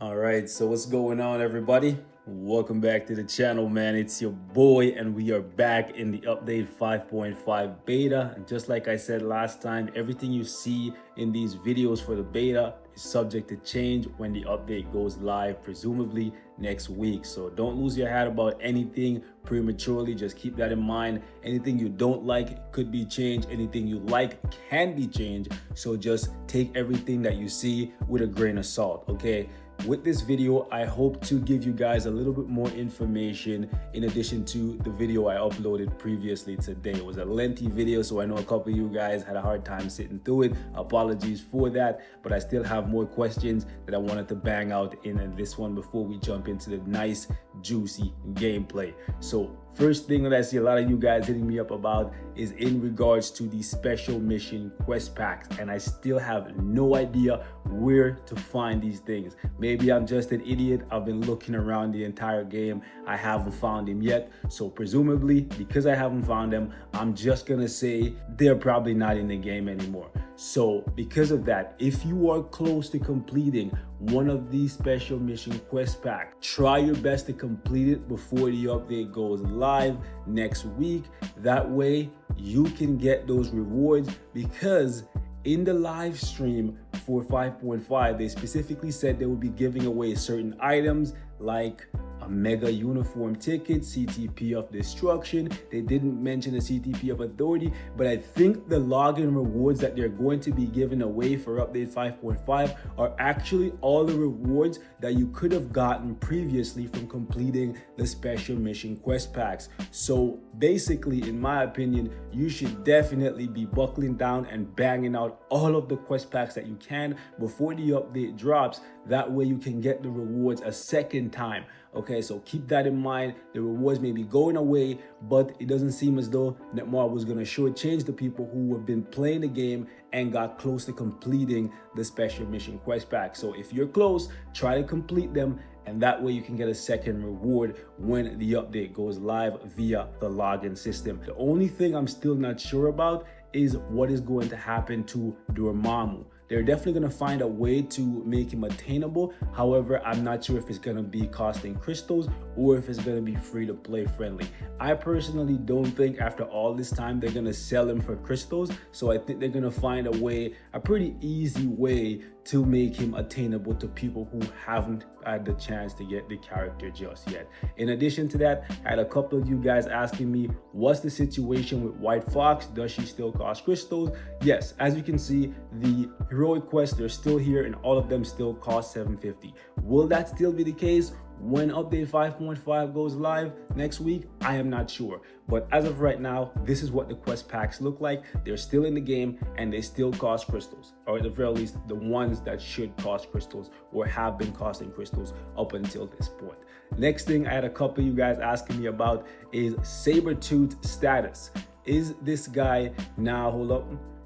All right, so what's going on, everybody? Welcome back to the channel, man. It's your boy, and we are back in the update 5.5 beta. And just like I said last time, everything you see in these videos for the beta is subject to change when the update goes live, presumably next week. So don't lose your head about anything prematurely. Just keep that in mind. Anything you don't like could be changed. Anything you like can be changed. So just take everything that you see with a grain of salt, okay? With this video, I hope to give you guys a little bit more information in addition to the video I uploaded previously today. It was a lengthy video, so I know a couple of you guys had a hard time sitting through it. Apologies for that, but I still have more questions that I wanted to bang out in this one before we jump into the nice, juicy gameplay. So first thing that I see a lot of you guys hitting me up about is in regards to the special mission quest packs, and I still have no idea where to find these things. Maybe I'm just an idiot. I've been looking around the entire game. I haven't found them yet. So presumably, because I haven't found them, I'm just gonna say they're probably not in the game anymore. So because of that, if you are close to completing one of these special mission quest packs, try your best to complete it before the update goes live next week. That way you can get those rewards, because in the live stream for 5.5, they specifically said they would be giving away certain items like a mega uniform ticket, CTP of destruction. They didn't mention the CTP of authority, but I think the login rewards that they're going to be giving away for update 5.5 are actually all the rewards that you could have gotten previously from completing the special mission quest packs. So basically, in my opinion, you should definitely be buckling down and banging out all of the quest packs that you can before the update drops. That way you can get the rewards a second time. Okay, so keep that in mind. The rewards may be going away, but it doesn't seem as though Netmar was going to shortchange the people who have been playing the game and got close to completing the special mission quest pack. So if you're close, try to complete them, and that way you can get a second reward when the update goes live via the login system. The only thing I'm still not sure about is what is going to happen to Dormammu. They're definitely going to find a way to make him attainable. However, I'm not sure if it's going to be costing crystals or if it's going to be free to play friendly. I personally don't think after all this time they're going to sell him for crystals. So I think they're going to find a way, a pretty easy way to make him attainable to people who haven't had the chance to get the character just yet. In addition to that, I had a couple of you guys asking me, what's the situation with White Fox? Does she still cost crystals? Yes, as you can see, the heroic quests, they're still here and all of them still cost 750. Will that still be the case when update 5.5 goes live next week? I am not sure, but as of right now, this is what the quest packs look like. They're still in the game and they still cost crystals, or at the very least the ones that should cost crystals or have been costing crystals up until this point. Next thing I had a couple of you guys asking me about is Sabretooth's status. Is this guy now, hold up,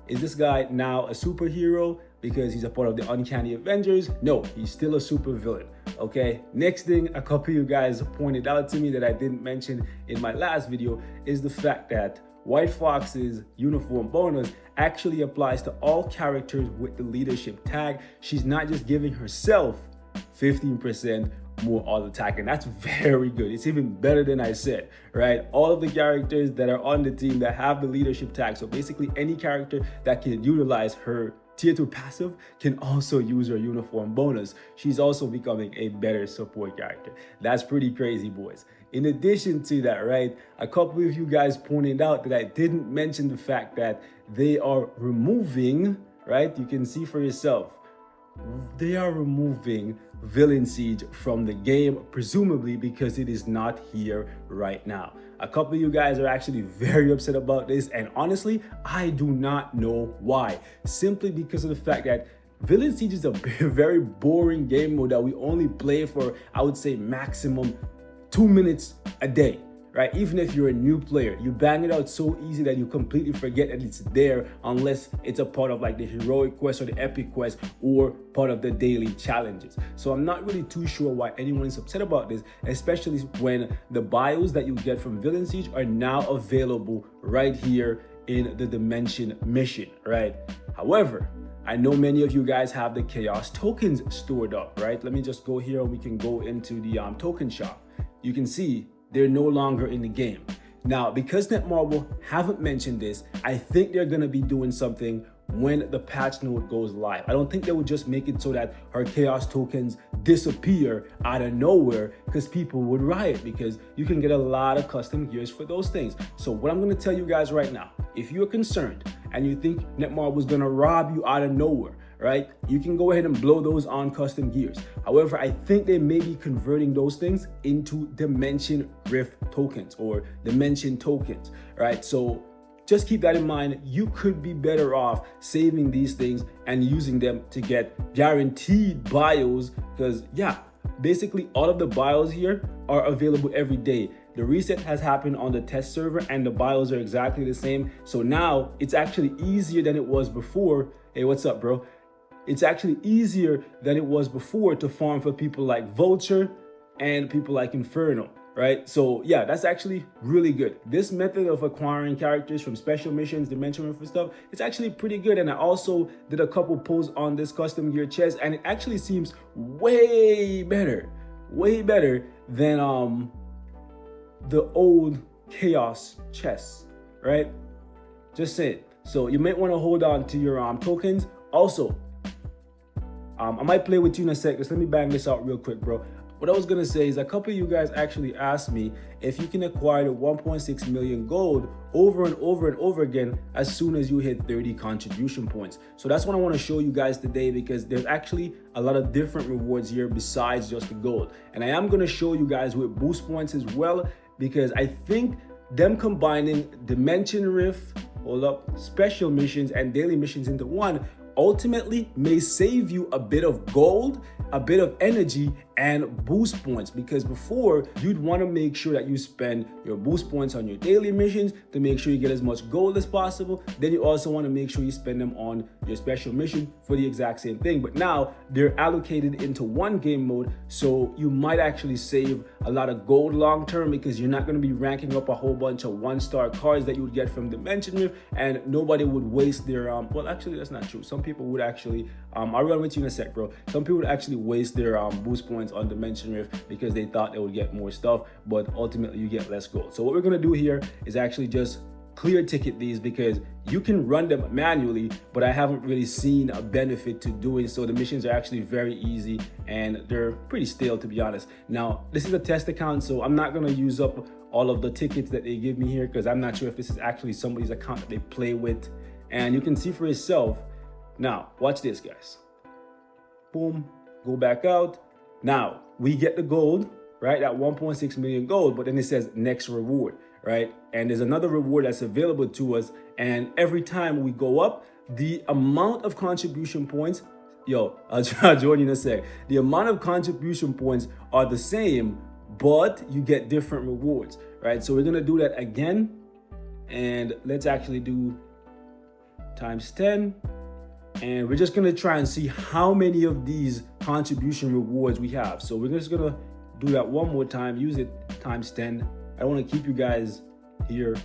is this guy now a superhero because he's a part of the Uncanny Avengers? No, he's still a super villain. Okay, next thing a couple of you guys pointed out to me that I didn't mention in my last video is the fact that White Fox's uniform bonus actually applies to all characters with the leadership tag. She's not just giving herself 15% more all attack, and that's very good. It's even better than I said, right? All of the characters that are on the team that have the leadership tag, so basically any character that can utilize her tier 2 passive can also use her uniform bonus. She's also becoming a better support character. That's pretty crazy, boys. In addition to that, right, a couple of you guys pointed out that I didn't mention the fact that they are removing, right, you can see for yourself, they are removing Villain Siege from the game, presumably because it is not here right now. A couple of you guys are actually very upset about this, and honestly, I do not know why. Simply because of the fact that Villain Siege is a very boring game mode that we only play for, I would say, maximum 2 minutes a day. Right? Even if you're a new player, you bang it out so easy that you completely forget that it's there unless it's a part of like the heroic quest or the epic quest or part of the daily challenges. So I'm not really too sure why anyone is upset about this, especially when the bios that you get from Villain Siege are now available right here in the Dimension mission, right? However, I know many of you guys have the chaos tokens stored up, right? Let me just go here and we can go into the token shop. You can see they're no longer in the game. Now, because Netmarble haven't mentioned this, I think they're gonna be doing something when the patch note goes live. I don't think they would just make it so that her chaos tokens disappear out of nowhere, because people would riot, because you can get a lot of custom gears for those things. So what I'm gonna tell you guys right now, if you're concerned and you think Netmarble is gonna rob you out of nowhere, right, you can go ahead and blow those on custom gears. However, I think they may be converting those things into Dimension Rift tokens or Dimension tokens, right? So just keep that in mind. You could be better off saving these things and using them to get guaranteed bios, because yeah, basically all of the bios here are available every day. The reset has happened on the test server and the bios are exactly the same. So now it's actually easier than it was before. Hey, what's up, bro? It's actually easier than it was before to farm for people like Vulture and people like Inferno, right? So yeah, that's actually really good. This method of acquiring characters from special missions, Dimension Rift stuff, it's actually pretty good. And I also did a couple posts on this custom gear chest, and it actually seems way better than the old chaos chests, right? Just saying. So you might want to hold on to your tokens. Also, I might play with you in a sec. Just let me bang this out real quick, bro. What I was gonna say is a couple of you guys actually asked me if you can acquire the 1.6 million gold over and over and over again as soon as you hit 30 contribution points. So that's what I want to show you guys today, because there's actually a lot of different rewards here besides just the gold. And I am gonna show you guys with boost points as well, because I think them combining Dimension Rift, special missions and daily missions into one ultimately may save you a bit of gold, a bit of energy, and boost points, because before you'd want to make sure that you spend your boost points on your daily missions to make sure you get as much gold as possible. Then you also want to make sure you spend them on your special mission for the exact same thing. But now they're allocated into one game mode, so you might actually save a lot of gold long term, because you're not going to be ranking up a whole bunch of 1-star cards that you would get from Dimension Rift, and nobody would waste their well, actually that's not true. Some people would actually I'll run with you in a sec, bro. Some people would actually waste their boost points on Dimension Rift because they thought they would get more stuff, but ultimately you get less gold. So what we're gonna do here is actually just clear ticket these, because you can run them manually, but I haven't really seen a benefit to doing so. The missions are actually very easy and they're pretty stale, to be honest. Now, this is a test account, so I'm not gonna use up all of the tickets that they give me here, because I'm not sure if this is actually somebody's account that they play with. And you can see for yourself. Now, watch this, guys. Boom, go back out. Now, we get the gold, right? That 1.6 million gold, but then it says next reward, right? And there's another reward that's available to us. And every time we go up, the amount of contribution points, I'll join you in a sec. The amount of contribution points are the same, but you get different rewards, right? So we're gonna do that again. And let's actually do times 10. And we're just gonna try and see how many of these contribution rewards we have. So we're just gonna do that one more time, use it times 10. I don't wanna keep you guys here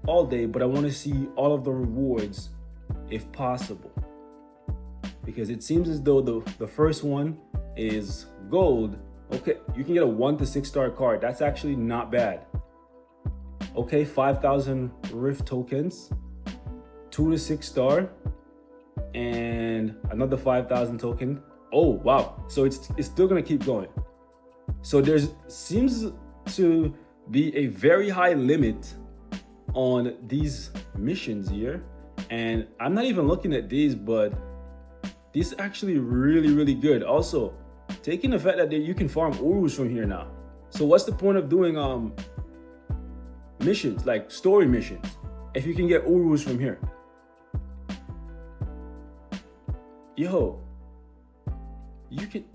all day, but I wanna see all of the rewards if possible. Because it seems as though the first one is gold. Okay, you can get a 1 to 6-star card. That's actually not bad. Okay, 5,000 Rift tokens, 2 to 6-star, and another 5,000 token. Oh wow, so it's still gonna keep going. So there seems to be a very high limit on these missions here, and I'm not even looking at these, but these are actually really good. Also, taking the fact that you can farm Urus from here now. So what's the point of doing missions, like story missions, if you can get Urus from here? You can.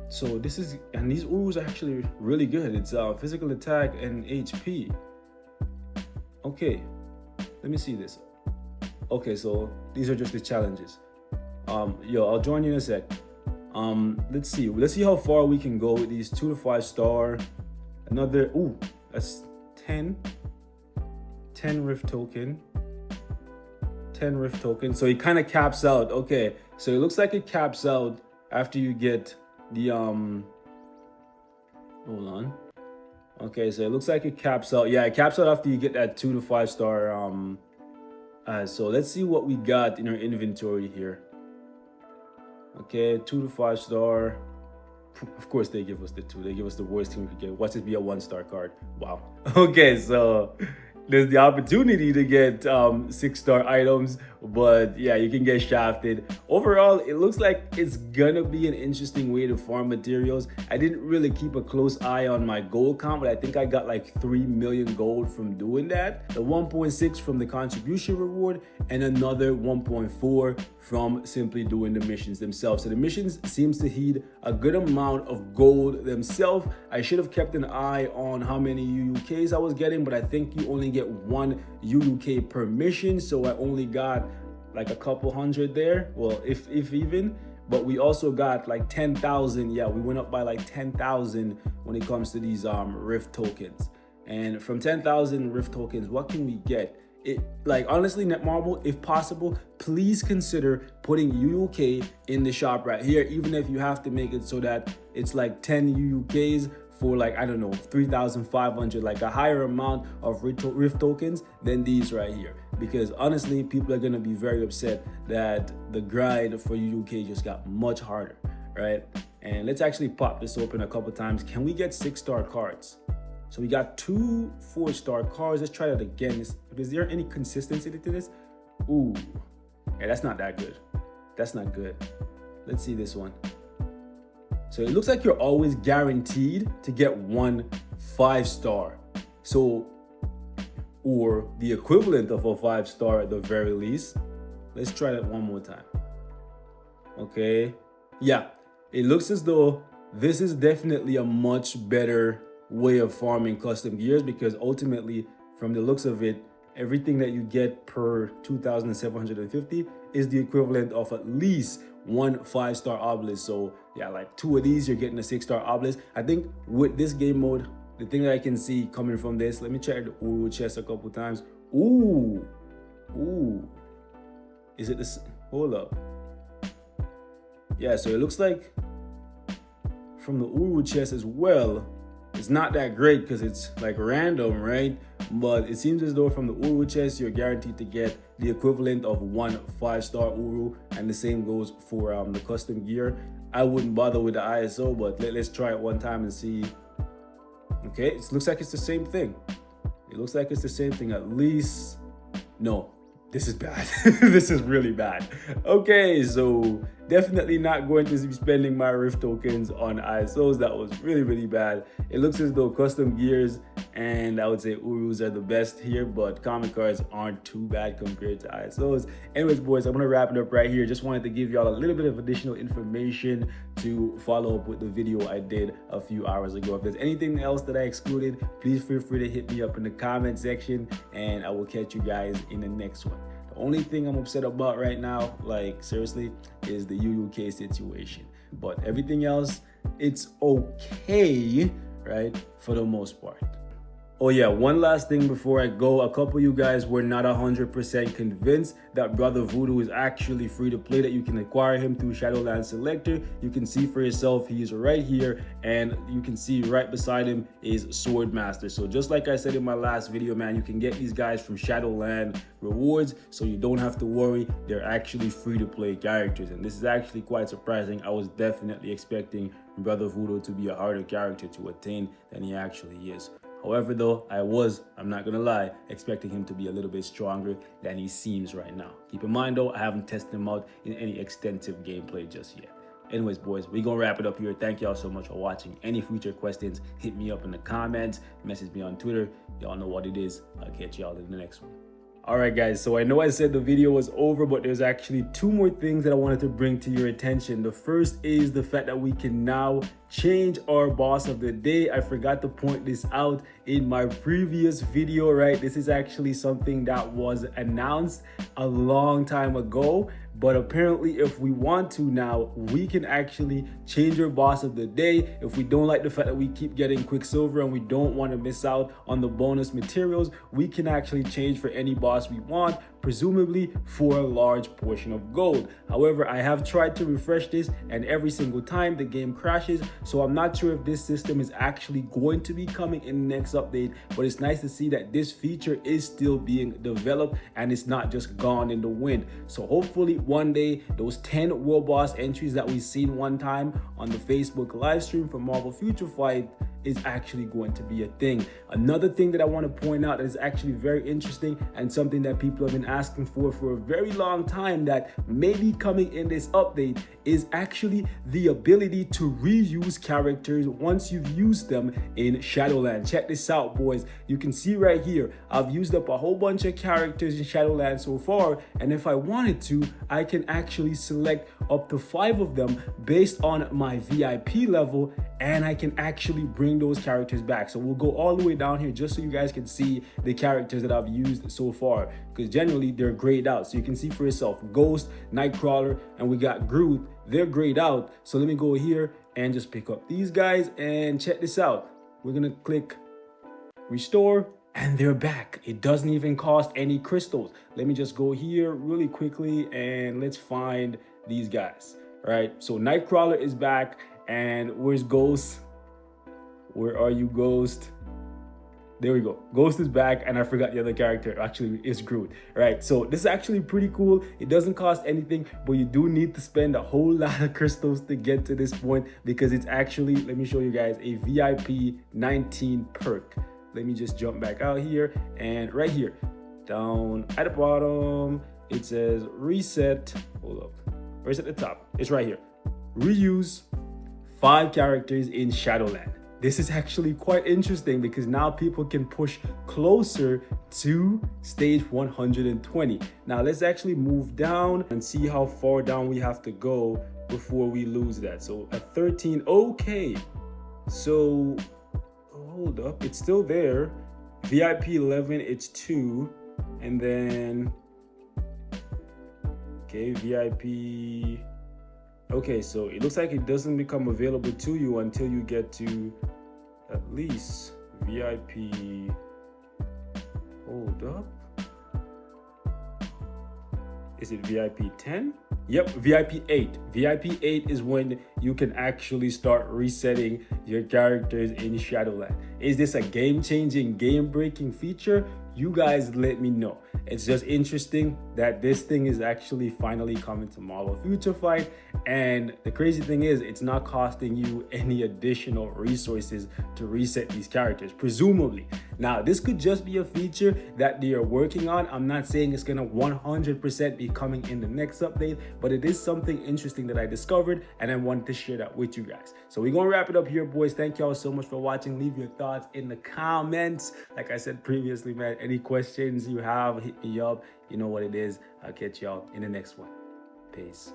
So this is, and these Urus are actually really good. It's physical attack and HP. Okay, let me see this. Okay, so these are just the challenges. I'll join you in a sec. Let's see how far we can go with these 2 to 5-star. Another, that's 10 Rift token 10 Rift tokens. So it kind of caps out. Okay, so it looks like it caps out after you get the hold on. Okay, so it looks like it caps out. Yeah, it caps out after you get that 2 to 5 star. So let's see what we got in our inventory here. Okay, 2 to 5 star. Of course, they give us the 2. They give us the worst thing we could get. Watch this be a 1-star card. Wow. Okay, so there's the opportunity to get 6-star items, but yeah, you can get shafted. Overall, it looks like it's gonna be an interesting way to farm materials. I didn't really keep a close eye on my gold count, but I think I got like 3 million gold from doing that. The 1.6 from the contribution reward, and another 1.4 from simply doing the missions themselves. So the missions seems to heed a good amount of gold themselves. I should have kept an eye on how many UUKs I was getting, but I think you only get 1 UUK per mission, so I only got like a couple hundred there, well, if even. But we also got like 10,000. Yeah, we went up by like 10,000 when it comes to these Rift tokens. And from 10,000 Rift tokens, what can we get? It, like, honestly, Netmarble, if possible, please consider putting UUK in the shop right here, even if you have to make it so that it's like 10 UUKs for like, I don't know, 3,500, like a higher amount of Rift tokens than these right here. Because honestly, people are gonna be very upset that the grind for UUK just got much harder, right? And let's actually pop this open a couple times. Can we get 6-star cards? So we got 2 4-star cards. Let's try that again. Is there any consistency to this? Ooh, yeah, that's not that good. That's not good. Let's see this one. So it looks like you're always guaranteed to get 1 5-star. So, or the equivalent of a 5-star at the very least. Let's try that one more time. Okay. Yeah, it looks as though this is definitely a much better way of farming custom gears, because ultimately, from the looks of it, everything that you get per 2,750 is the equivalent of at least 1 5-star obelisk. So yeah, like 2 of these, you're getting a 6-star obelisk. I think with this game mode, the thing that I can see coming from this, let me check the Uru chest a couple times. Ooh, is it this? Hold up. Yeah, so it looks like from the Uru chest as well, it's not that great because it's like random, right? But it seems as though from the Uru chest, you're guaranteed to get the equivalent of 1 5-star Uru, and the same goes for the custom gear. I wouldn't bother with the ISO, but let's try it one time and see. Okay, it looks like it's the same thing. It looks like it's the same thing, at least. No, this is bad. This is really bad. Okay, so definitely not going to be spending my Rift tokens on ISOs. That was really, really bad. It looks as though custom gears and I would say Urus are the best here, but comic cards aren't too bad compared to ISOs. Anyways, boys, I'm gonna wrap it up right here. Just wanted to give y'all a little bit of additional information to follow up with the video I did a few hours ago. If there's anything else that I excluded, please feel free to hit me up in the comment section, and I will catch you guys in the next one. The only thing I'm upset about right now, like seriously, is the UUK situation. But everything else, it's okay, right? For the most part. Oh yeah, one last thing before I go. A couple of you guys were not 100% convinced that Brother Voodoo is actually free to play, that you can acquire him through Shadowland Selector. You can see for yourself, he's right here, and you can see right beside him is Swordmaster. So just like I said in my last video, man, you can get these guys from Shadowland rewards, so you don't have to worry. They're actually free to play characters, and this is actually quite surprising. I was definitely expecting Brother Voodoo to be a harder character to attain than he actually is. However, though, I'm not gonna lie, expecting him to be a little bit stronger than he seems right now. Keep in mind though, I haven't tested him out in any extensive gameplay just yet. Anyways, boys, we're gonna wrap it up here. Thank y'all so much for watching. Any future questions, hit me up in the comments, message me on Twitter. Y'all know what it is. I'll catch y'all in the next one. Alright guys, so I know I said the video was over, but there's actually 2 more things that I wanted to bring to your attention. The first is the fact that we can now change our boss of the day. I forgot to point this out in my previous video, right? This is actually something that was announced a long time ago, but apparently if we want to now, we can actually change our boss of the day. If we don't like the fact that we keep getting Quicksilver and we don't want to miss out on the bonus materials, we can actually change for any boss we want. presumably for a large portion of gold. However, I have tried to refresh this and every single time the game crashes, so I'm not sure if this system is actually going to be coming in the next update, but it's nice to see that this feature is still being developed and it's not just gone in the wind. So hopefully one day those 10 World Boss entries that we've seen one time on the Facebook live stream for Marvel Future Fight is actually going to be a thing. Another thing that I want to point out that is actually very interesting and something that people have been asking for a very long time that may be coming in this update is actually the ability to reuse characters once you've used them in Shadowland. Check this out, boys. You can see right here, I've used up a whole bunch of characters in Shadowland so far, and if I wanted to, I can actually select up to 5 of them based on my VIP level, and I can actually bring those characters back. So we'll go all the way down here just so you guys can see the characters that I've used so far, because generally they're grayed out. So you can see for yourself, Ghost, Nightcrawler, and we got Groot. They're grayed out. So let me go here and just pick up these guys and check this out. We're gonna click restore and they're back. It doesn't even cost any crystals. Let me just go here really quickly and let's find these guys. All right, so Nightcrawler is back. And where's Ghost? Where are you, Ghost? There we go. Ghost is back, and I forgot the other character. Actually, it's Groot. All right, so this is actually pretty cool. It doesn't cost anything, but you do need to spend a whole lot of crystals to get to this point because it's actually, let me show you guys, a VIP 19 perk. Let me just jump back out here, and right here, down at the bottom, it says reset. Hold up. Where's at the top? It's right here. Reuse 5 characters in Shadowland. This is actually quite interesting because now people can push closer to stage 120. Now let's actually move down and see how far down we have to go before we lose that. So at 13, okay. So hold up, it's still there. VIP 11, it's 2. And then, okay, VIP. Okay, so it looks like it doesn't become available to you until you get to at least VIP. Hold up. Is it VIP 10? Yep, VIP 8. VIP 8 is when you can actually start resetting your characters in Shadowland. Is this a game-changing, game-breaking feature? You guys let me know. It's just interesting that this thing is actually finally coming to Marvel Future Fight. And the crazy thing is, it's not costing you any additional resources to reset these characters, presumably. Now, this could just be a feature that they are working on. I'm not saying it's gonna 100% be coming in the next update, but it is something interesting that I discovered and I wanted to share that with you guys. So we're gonna wrap it up here, boys. Thank y'all so much for watching. Leave your thoughts in the comments. Like I said previously, man, any questions you have, hit me up. You know what it is. I'll catch y'all in the next one. Peace.